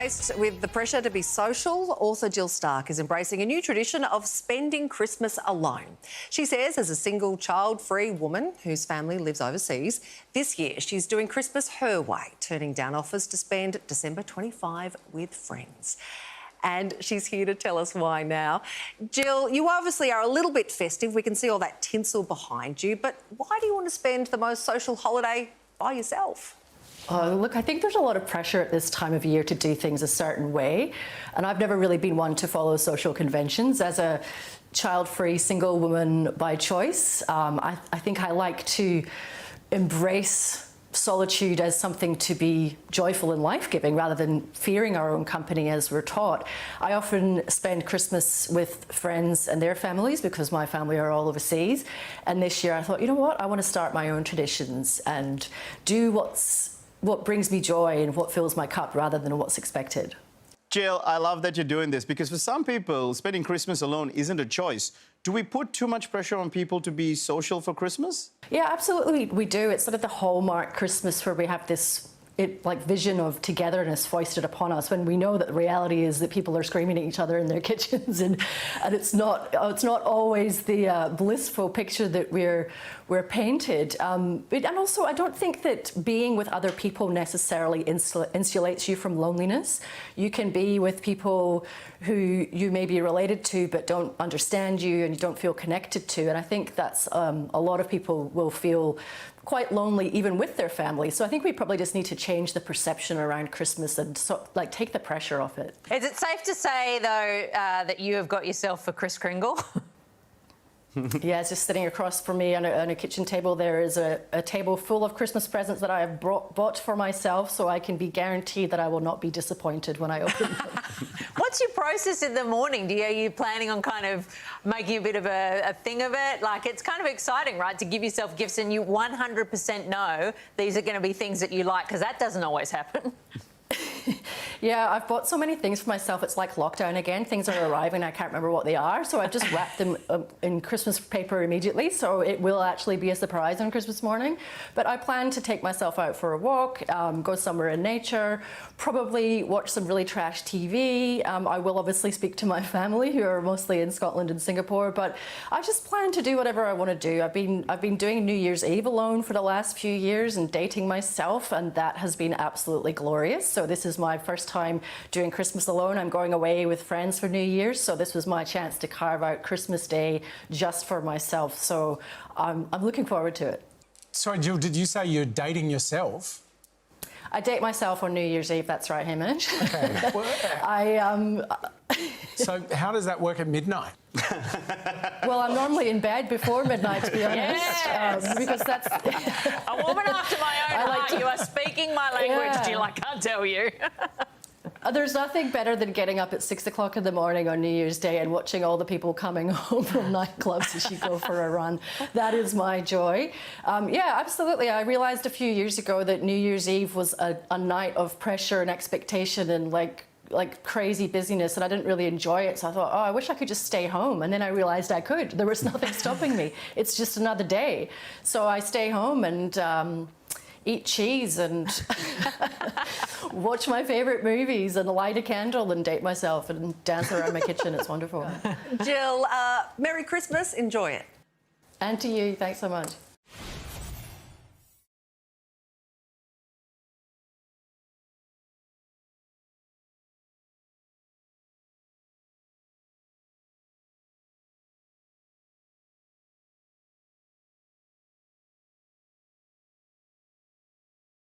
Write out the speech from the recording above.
Faced with the pressure to be social, author Jill Stark is embracing a new tradition of spending Christmas alone. She says, as a single, child-free woman whose family lives overseas, this year she's doing Christmas her way, turning down offers to spend December 25 with friends. And she's here to tell us why now. Jill, you obviously are a little bit festive. We can see all that tinsel behind you. But why do you want to spend the most social holiday by yourself? Oh, look, I think there's a lot of pressure at this time of year to do things a certain way. And I've never really been one to follow social conventions. As a child-free single woman by choice, I think I like to embrace solitude as something to be joyful and life-giving rather than fearing our own company as we're taught. I often spend Christmas with friends and their families because my family are all overseas. And this year I thought, you know what, I want to start my own traditions and do what brings me joy and what fills my cup rather than what's expected. Jill, I love that you're doing this because for some people, spending Christmas alone isn't a choice. Do we put too much pressure on people to be social for Christmas? Yeah, absolutely we do. It's sort of the hallmark Christmas where we have this vision of togetherness foisted upon us when we know that the reality is that people are screaming at each other in their kitchens and it's not always the blissful picture that we're painted. And also I don't think that being with other people necessarily insulates you from loneliness. You can be with people who you may be related to but don't understand you and you don't feel connected to, and I think that's a lot of people will feel quite lonely even with their family. So I think we probably just need to change the perception around Christmas and take the pressure off it. Is it safe to say, though, that you have got yourself a Kris Kringle? Yeah, it's just sitting across from me on a kitchen table. There is a table full of Christmas presents that I have bought for myself, so I can be guaranteed that I will not be disappointed when I open them. What's your process in the morning? Are you planning on kind of making a bit of a thing of it? Like, it's kind of exciting, right, to give yourself gifts and you 100% know these are going to be things that you like, because that doesn't always happen. Yeah, I've bought so many things for myself. It's like lockdown again. Things are arriving. I can't remember what they are. So I've just wrapped them in Christmas paper immediately. So it will actually be a surprise on Christmas morning. But I plan to take myself out for a walk, go somewhere in nature, probably watch some really trash TV. I will obviously speak to my family who are mostly in Scotland and Singapore. But I just plan to do whatever I want to do. I've been doing New Year's Eve alone for the last few years and dating myself. And that has been absolutely glorious. So this is my first time doing Christmas alone. I'm going away with friends for New Year's, so this was my chance to carve out Christmas Day just for myself. So I'm looking forward to it. Sorry, Jill, did you say you're dating yourself? I date myself on New Year's Eve, that's right, Hamish. Okay. So how does that work at midnight? Well, I'm normally in bed before midnight, to be honest. Yes. Because that's... A woman after my own heart. You are speaking my language, Jill, I can't tell you. There's nothing better than getting up at 6 o'clock in the morning on New Year's Day and watching all the people coming home from nightclubs as you go for a run. That is my joy. Yeah, absolutely. I realised a few years ago that New Year's Eve was a night of pressure and expectation and like crazy busyness, and I didn't really enjoy it. So I thought, oh, I wish I could just stay home. And then I realised I could. There was nothing stopping me. It's just another day. So I stay home and eat cheese and watch my favourite movies and light a candle and date myself and dance around my kitchen. It's wonderful. Jill, Merry Christmas. Enjoy it. And to you. Thanks so much.